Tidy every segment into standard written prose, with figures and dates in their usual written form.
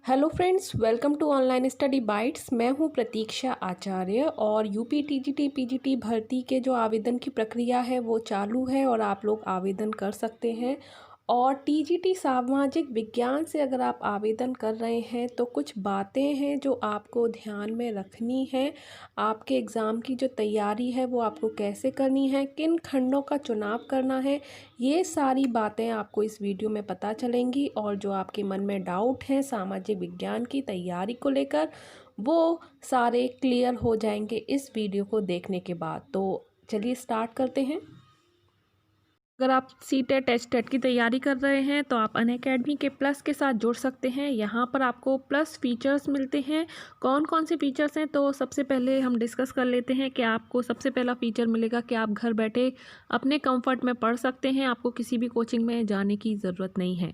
Hello friends, welcome to online study bytes. मैं हूं प्रतीक्षा आचार्य और यूपी टीजीटी पीजीटी भर्ती के जो आवेदन की प्रक्रिया है वो चालू है और आप लोग आवेदन कर सकते हैं। और टीजीटी सामाजिक विज्ञान से अगर आप आवेदन कर रहे हैं तो कुछ बातें हैं जो आपको ध्यान में रखनी है। आपके एग्ज़ाम की जो तैयारी है वो आपको कैसे करनी है, किन खंडों का चुनाव करना है, ये सारी बातें आपको इस वीडियो में पता चलेंगी। और जो आपके मन में डाउट हैं सामाजिक विज्ञान की तैयारी को लेकर, वो सारे क्लियर हो जाएंगे इस वीडियो को देखने के बाद। तो चलिए स्टार्ट करते हैं। अगर आप सीटेट एचटेट की तैयारी कर रहे हैं तो आप अनअकैडमी के प्लस के साथ जुड़ सकते हैं। यहाँ पर आपको प्लस फीचर्स मिलते हैं। कौन कौन से फीचर्स हैं तो सबसे पहले हम डिस्कस कर लेते हैं कि आपको सबसे पहला फीचर मिलेगा कि आप घर बैठे अपने कंफर्ट में पढ़ सकते हैं। आपको किसी भी कोचिंग में जाने की ज़रूरत नहीं है।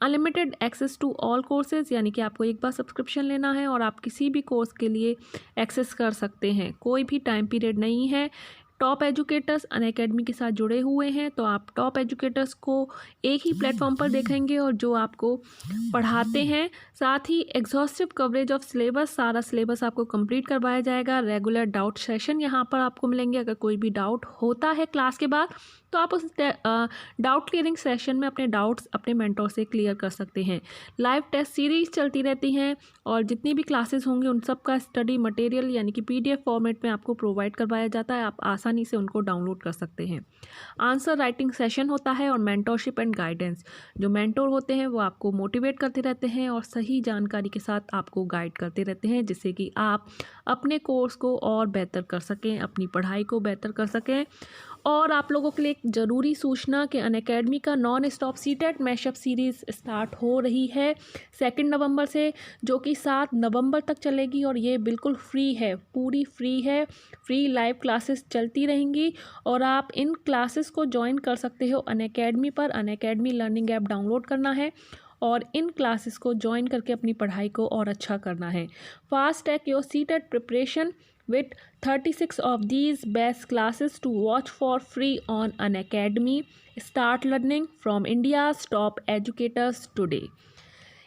Unlimited access to all courses, यानी कि आपको एक बार सब्सक्रिप्शन लेना है और आप किसी भी कोर्स के लिए एक्सेस कर सकते हैं। कोई भी टाइम पीरियड नहीं है। टॉप एजुकेटर्स अनअकैडमी के साथ जुड़े हुए हैं तो आप टॉप एजुकेटर्स को एक ही प्लेटफॉर्म पर देखेंगे और जो आपको पढ़ाते हैं। साथ ही एग्जॉस्टिव कवरेज ऑफ सिलेबस, सारा सिलेबस आपको कंप्लीट करवाया जाएगा। रेगुलर डाउट सेशन यहाँ पर आपको मिलेंगे। अगर कोई भी डाउट होता है क्लास के बाद तो आप उस डाउट क्लियरिंग सेशन में अपने डाउट्स अपने मेंटोर से क्लियर कर सकते हैं। लाइव टेस्ट सीरीज चलती रहती हैं और जितनी भी क्लासेस होंगी उन सब का स्टडी मटेरियल यानी कि पीडीएफ फॉर्मेट में आपको प्रोवाइड करवाया जाता है। आप आसानी से उनको डाउनलोड कर सकते हैं। आंसर राइटिंग सेशन होता है और मेंटोरशिप एंड गाइडेंस, जो मेंटोर होते हैं वो आपको मोटिवेट करते रहते हैं और सही जानकारी के साथ आपको गाइड करते रहते हैं, जिससे कि आप अपने कोर्स को और बेहतर कर सकें, अपनी पढ़ाई को बेहतर कर सकें। और आप लोगों के लिए एक ज़रूरी सूचना कि अनअकैडमी का non stop CTET mashup series start हो रही है 2 नवंबर से, जो कि 7 नवंबर तक चलेगी और ये बिल्कुल फ्री है, पूरी फ्री है। फ्री लाइव क्लासेस चलती रहेंगी और आप इन क्लासेस को ज्वाइन कर सकते हो अनअकैडमी पर। अनअकैडमी लर्निंग ऐप डाउनलोड करना है और इन क्लासेस को ज्वाइन करके अपनी पढ़ाई को और अच्छा करना है। Fast track your CTET preparation with 36 of these best classes to watch for free on Unacademy. Start learning from India's top educators today.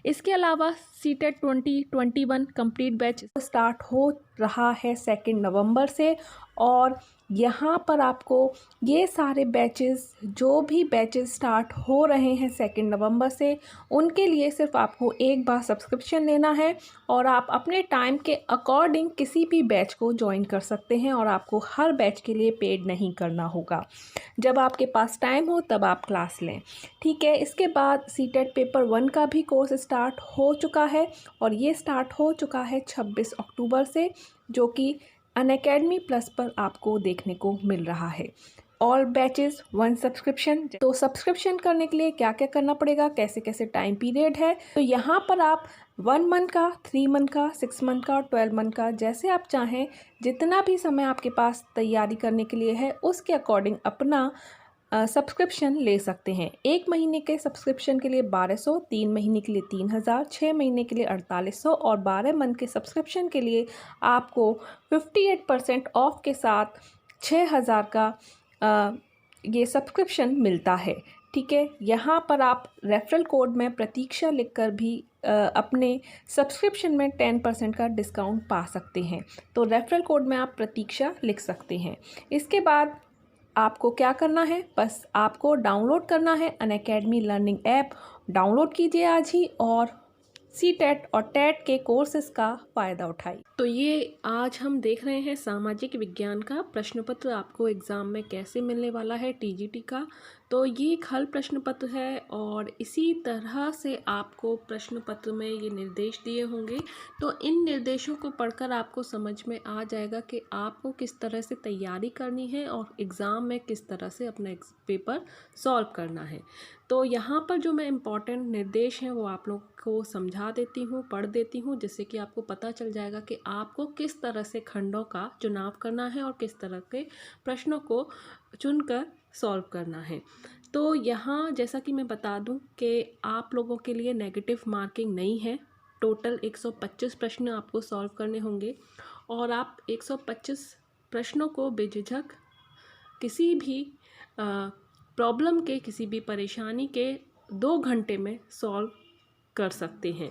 इसके अलावा सीटेट 2021 कंप्लीट बैच स्टार्ट हो रहा है 2 नवंबर से और यहाँ पर आपको ये सारे बैचेस, जो भी बैचेस स्टार्ट हो रहे हैं 2 नवंबर से, उनके लिए सिर्फ आपको एक बार सब्सक्रिप्शन लेना है और आप अपने टाइम के अकॉर्डिंग किसी भी बैच को ज्वाइन कर सकते हैं और आपको हर बैच के लिए पेड नहीं करना होगा। जब आपके पास टाइम हो तब आप क्लास लें, ठीक है। इसके बाद सीटेट पेपर 1 का भी कोर्स स्टार्ट हो चुका है और ये स्टार्ट हो चुका है 26 अक्टूबर से, जो कि अनअकैडमी प्लस पर आपको देखने को मिल रहा है। All batches 1 subscription. तो सब्सक्रिप्शन करने के लिए क्या क्या करना पड़ेगा, कैसे कैसे टाइम पीरियड है, तो यहाँ पर आप 1 मंथ का, 3 मंथ का, 6 मंथ का और 12 मंथ का, जैसे आप चाहें, जितना भी समय आपके पास तैयारी करने के लिए है उसके अकॉर्डिंग अपना सब्सक्रिप्शन ले सकते हैं। 1 महीने के सब्सक्रिप्शन के लिए 1200, 3 महीने के लिए 3000, 6 महीने के लिए 4800 और 12 मंथ के सब्सक्रिप्शन के लिए आपको 58% ऑफ के साथ 6000 का ये सब्सक्रिप्शन मिलता है, ठीक है। यहाँ पर आप रेफरल कोड में प्रतीक्षा लिखकर भी अपने सब्सक्रिप्शन में 10% का डिस्काउंट पा सकते हैं। तो रेफरल कोड में आप प्रतीक्षा लिख सकते हैं। इसके बाद आपको क्या करना है, बस आपको डाउनलोड करना है अनअकैडमी लर्निंग ऐप। डाउनलोड कीजिए आज ही और सीटेट और टेट के कोर्सेज का फ़ायदा उठाइए। तो ये आज हम देख रहे हैं सामाजिक विज्ञान का प्रश्न पत्र आपको एग्ज़ाम में कैसे मिलने वाला है टीजीटी का। तो ये एक हल प्रश्न पत्र है और इसी तरह से आपको प्रश्न पत्र में ये निर्देश दिए होंगे। तो इन निर्देशों को पढ़कर आपको समझ में आ जाएगा कि आपको किस तरह से तैयारी करनी है और एग्ज़ाम में किस तरह से अपना पेपर सॉल्व करना है। तो यहाँ पर जो मैं इम्पॉर्टेंट निर्देश हैं वो आप लोग को समझा देती हूँ, पढ़ देती हूँ, जिससे कि आपको पता चल जाएगा कि आपको किस तरह से खंडों का चुनाव करना है और किस तरह के प्रश्नों को चुनकर सॉल्व करना है। तो यहाँ जैसा कि मैं बता दूं कि आप लोगों के लिए नेगेटिव मार्किंग नहीं है। टोटल 125 प्रश्न आपको सॉल्व करने होंगे और आप 125 प्रश्नों को बेझिझक किसी भी प्रॉब्लम के, किसी भी परेशानी के 2 घंटे में सॉल्व कर सकते हैं।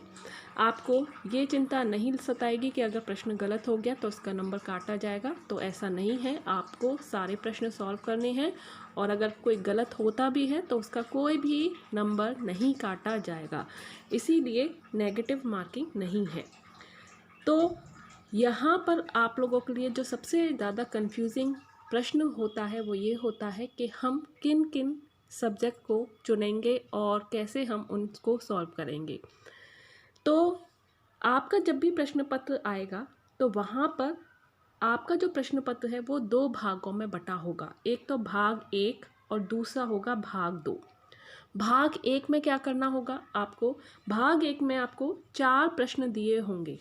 आपको ये चिंता नहीं सताएगी कि अगर प्रश्न गलत हो गया तो उसका नंबर काटा जाएगा, तो ऐसा नहीं है। आपको सारे प्रश्न सॉल्व करने हैं और अगर कोई गलत होता भी है तो उसका कोई भी नंबर नहीं काटा जाएगा, इसीलिए नेगेटिव मार्किंग नहीं है। तो यहाँ पर आप लोगों के लिए जो सबसे ज़्यादा कंफ्यूजिंग प्रश्न होता है वो ये होता है कि हम किन किन सब्जेक्ट को चुनेंगे और कैसे हम उनको सॉल्व करेंगे। तो आपका जब भी प्रश्न पत्र आएगा तो वहाँ पर आपका जो प्रश्न पत्र है वो 2 भागों में बटा होगा। एक तो भाग 1 और दूसरा होगा भाग 2। भाग 1 में क्या करना होगा आपको? भाग 1 में आपको 4 प्रश्न दिए होंगे।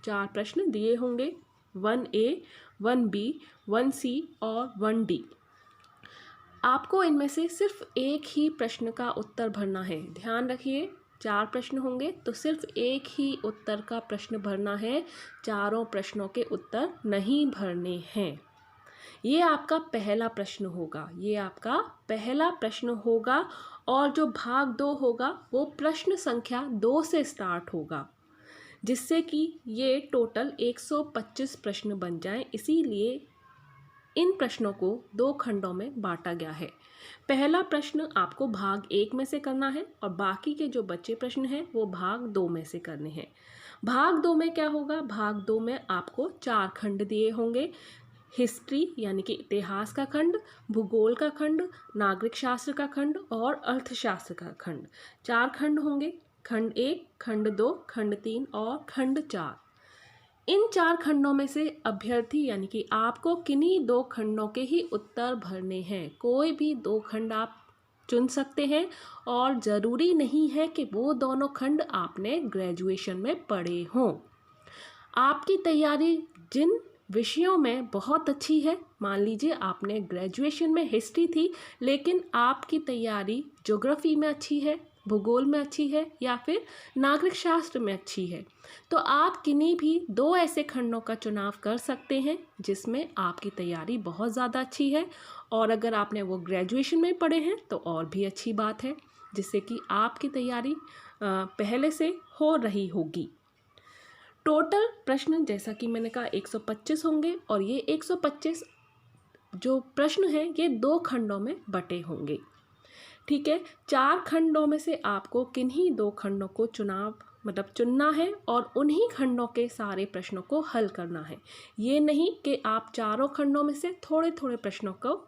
4 प्रश्न दिए होंगे, 1A, 1B, 1C और 1D। आपको इनमें से सिर्फ एक ही प्रश्न का उत्तर भरना है। ध्यान रखिए, 4 प्रश्न होंगे तो सिर्फ एक ही उत्तर का प्रश्न भरना है, चारों प्रश्नों के उत्तर नहीं भरने हैं। ये आपका पहला प्रश्न होगा, ये आपका पहला प्रश्न होगा। और जो भाग 2 होगा वो प्रश्न संख्या 2 से स्टार्ट होगा, जिससे कि ये टोटल 125 प्रश्न बन जाएं। इसीलिए इन प्रश्नों को 2 खंडों में बांटा गया है। पहला प्रश्न आपको भाग 1 में से करना है और बाकी के जो बचे प्रश्न हैं वो भाग 2 में से करने हैं। भाग 2 में क्या होगा? भाग 2 में आपको 4 खंड दिए होंगे। हिस्ट्री यानी कि इतिहास का खंड, भूगोल का खंड, नागरिक शास्त्र का खंड और अर्थशास्त्र का खंड। 4 खंड होंगे, खंड 1, खंड 2, खंड 3 और खंड 4। इन 4 खंडों में से अभ्यर्थी यानी कि आपको किन्हीं 2 खंडों के ही उत्तर भरने हैं। कोई भी 2 खंड आप चुन सकते हैं और ज़रूरी नहीं है कि वो दोनों खंड आपने ग्रेजुएशन में पढ़े हों। आपकी तैयारी जिन विषयों में बहुत अच्छी है, मान लीजिए आपने ग्रेजुएशन में हिस्ट्री थी लेकिन आपकी तैयारी ज्योग्राफी में अच्छी है, भूगोल में अच्छी है या फिर नागरिक शास्त्र में अच्छी है, तो आप किन्हीं भी 2 ऐसे खंडों का चुनाव कर सकते हैं जिसमें आपकी तैयारी बहुत ज़्यादा अच्छी है। और अगर आपने वो ग्रेजुएशन में पढ़े हैं तो और भी अच्छी बात है, जिससे कि आपकी तैयारी पहले से हो रही होगी। टोटल प्रश्न जैसा कि मैंने कहा 125 होंगे और ये 125 जो प्रश्न हैं ये 2 खंडों में बटे होंगे। ठीक है, 4 खंडों में से आपको किन्हीं 2 खंडों को चुनना है और उन्हीं खंडों के सारे प्रश्नों को हल करना है। ये नहीं कि आप चारों खंडों में से थोड़े थोड़े प्रश्नों को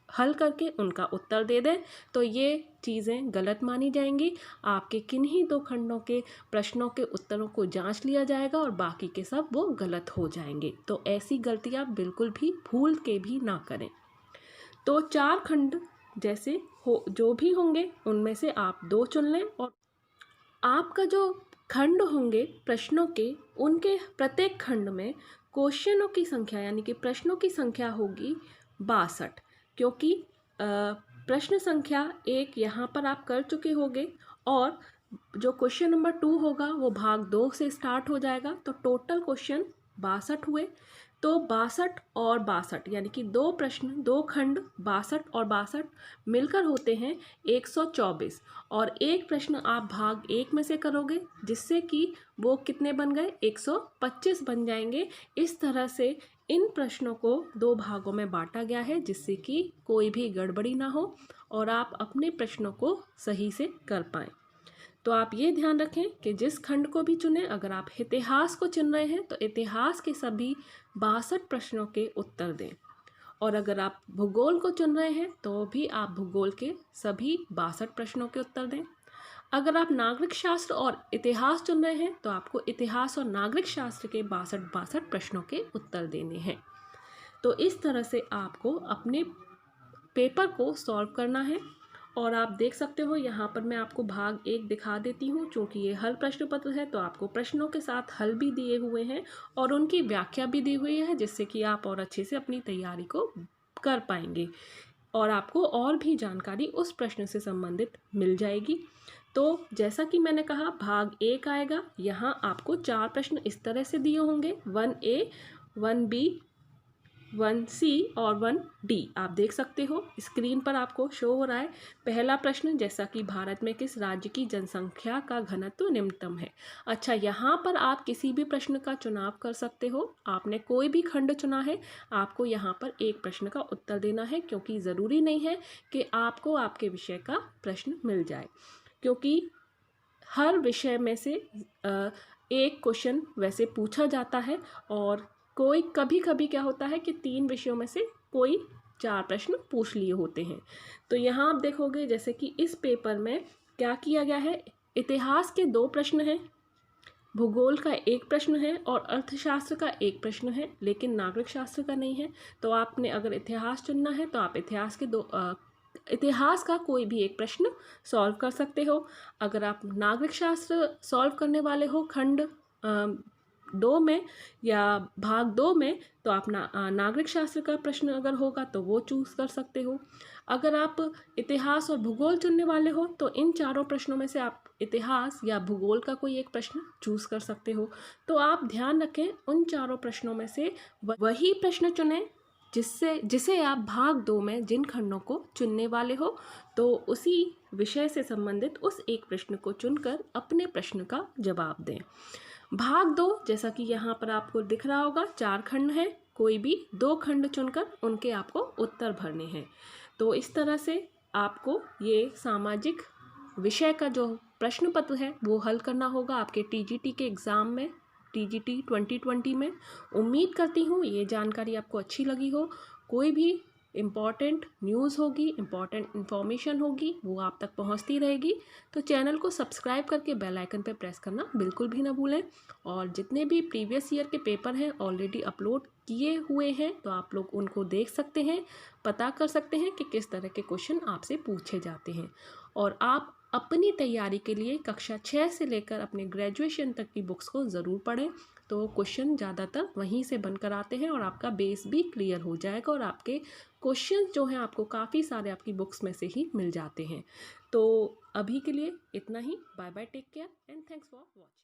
हल करके उनका उत्तर दे दें, तो ये चीज़ें गलत मानी जाएंगी। आपके किन्हीं 2 खंडों के प्रश्नों के उत्तरों को जांच लिया जाएगा और बाकी के सब वो गलत हो जाएंगे। तो ऐसी गलतियाँ बिल्कुल भी भूल के भी ना करें। तो 4 खंड जैसे हो जो भी होंगे उनमें से आप 2 चुन लें और आपका जो खंड होंगे प्रश्नों के, उनके प्रत्येक खंड में क्वेश्चनों की संख्या यानी कि प्रश्नों की संख्या होगी 62, क्योंकि प्रश्न संख्या 1 यहाँ पर आप कर चुके होंगे और जो क्वेश्चन नंबर 2 होगा वो भाग 2 से स्टार्ट हो जाएगा, तो टोटल क्वेश्चन 62 हुए। तो 62 और 62 यानी कि 2 प्रश्न 2 खंड 62 और 62 मिलकर होते हैं 124 और एक प्रश्न आप भाग 1 में से करोगे, जिससे कि वो कितने बन गए? 125 बन जाएंगे। इस तरह से इन प्रश्नों को 2 भागों में बांटा गया है, जिससे कि कोई भी गड़बड़ी ना हो और आप अपने प्रश्नों को सही से कर पाएँ। तो आप ये ध्यान रखें कि जिस खंड को भी चुनें, अगर आप इतिहास को चुन रहे हैं तो इतिहास के सभी 62 प्रश्नों के उत्तर दें, और अगर आप भूगोल को चुन रहे हैं तो भी आप भूगोल के सभी 62 प्रश्नों के उत्तर दें। अगर आप नागरिक शास्त्र और इतिहास चुन रहे हैं तो आपको इतिहास और नागरिक शास्त्र के 62 प्रश्नों के उत्तर देने हैं। तो इस तरह से आपको अपने पेपर को सॉल्व करना है। और आप देख सकते हो यहाँ पर मैं आपको भाग 1 दिखा देती हूँ। चूँकि ये हल प्रश्न पत्र है तो आपको प्रश्नों के साथ हल भी दिए हुए हैं और उनकी व्याख्या भी दी हुई है, जिससे कि आप और अच्छे से अपनी तैयारी को कर पाएंगे और आपको और भी जानकारी उस प्रश्न से संबंधित मिल जाएगी। तो जैसा कि मैंने कहा भाग 1 आएगा, यहाँ आपको 4 प्रश्न इस तरह से दिए होंगे 1A, 1B, 1 सी और 1 डी आप देख सकते हो स्क्रीन पर आपको शो हो रहा है। पहला प्रश्न, जैसा कि भारत में किस राज्य की जनसंख्या का घनत्व निम्नतम है। अच्छा, यहाँ पर आप किसी भी प्रश्न का चुनाव कर सकते हो। आपने कोई भी खंड चुना है, आपको यहाँ पर एक प्रश्न का उत्तर देना है, क्योंकि ज़रूरी नहीं है कि आपको आपके विषय का प्रश्न मिल जाए, क्योंकि हर विषय में से एक क्वेश्चन वैसे पूछा जाता है, और कोई कभी कभी क्या होता है कि 3 विषयों में से कोई 4 प्रश्न पूछ लिए होते हैं। तो यहाँ आप देखोगे जैसे कि इस पेपर में क्या किया गया है, इतिहास के 2 प्रश्न हैं, भूगोल का 1 प्रश्न है और अर्थशास्त्र का 1 प्रश्न है, लेकिन नागरिक शास्त्र का नहीं है। तो आपने अगर इतिहास चुनना है तो आप इतिहास का कोई भी एक प्रश्न सॉल्व कर सकते हो। अगर आप नागरिक शास्त्र सॉल्व करने वाले हो खंड 2 में या भाग 2 में, तो आप नागरिक शास्त्र का प्रश्न अगर होगा तो वो चूज़ कर सकते हो। अगर आप इतिहास और भूगोल चुनने वाले हो तो इन चारों प्रश्नों में से आप इतिहास या भूगोल का कोई एक प्रश्न चूज़ कर सकते हो। तो आप ध्यान रखें, उन चारों प्रश्नों में से वही प्रश्न चुनें जिसे आप भाग 2 में जिन खंडों को चुनने वाले हो, तो उसी विषय से संबंधित उस एक प्रश्न को चुनकर अपने प्रश्न का जवाब दें। भाग 2, जैसा कि यहाँ पर आपको दिख रहा होगा, 4 खंड हैं, कोई भी 2 खंड चुनकर उनके आपको उत्तर भरने हैं। तो इस तरह से आपको ये सामाजिक विषय का जो प्रश्न पत्र है वो हल करना होगा आपके टीजीटी के एग्ज़ाम में, टीजीटी 2020 में। उम्मीद करती हूँ ये जानकारी आपको अच्छी लगी हो। कोई भी इम्पॉर्टेंट न्यूज़ होगी, इम्पॉर्टेंट इन्फॉर्मेशन होगी, वो आप तक पहुँचती रहेगी। तो चैनल को सब्सक्राइब करके बेल आइकन पर प्रेस करना बिल्कुल भी ना भूलें। और जितने भी प्रीवियस ईयर के पेपर हैं ऑलरेडी अपलोड किए हुए हैं, तो आप लोग उनको देख सकते हैं, पता कर सकते हैं कि किस तरह के क्वेश्चन आपसे पूछे जाते हैं। और आप अपनी तैयारी के लिए कक्षा 6 से लेकर अपने ग्रेजुएशन तक की बुक्स को ज़रूर पढ़ें। तो क्वेश्चन ज़्यादातर वहीं से बनकर आते हैं और आपका बेस भी क्लियर हो जाएगा, और आपके क्वेश्चन जो हैं आपको काफ़ी सारे आपकी बुक्स में से ही मिल जाते हैं। तो अभी के लिए इतना ही। Bye bye, take care and thanks for watching.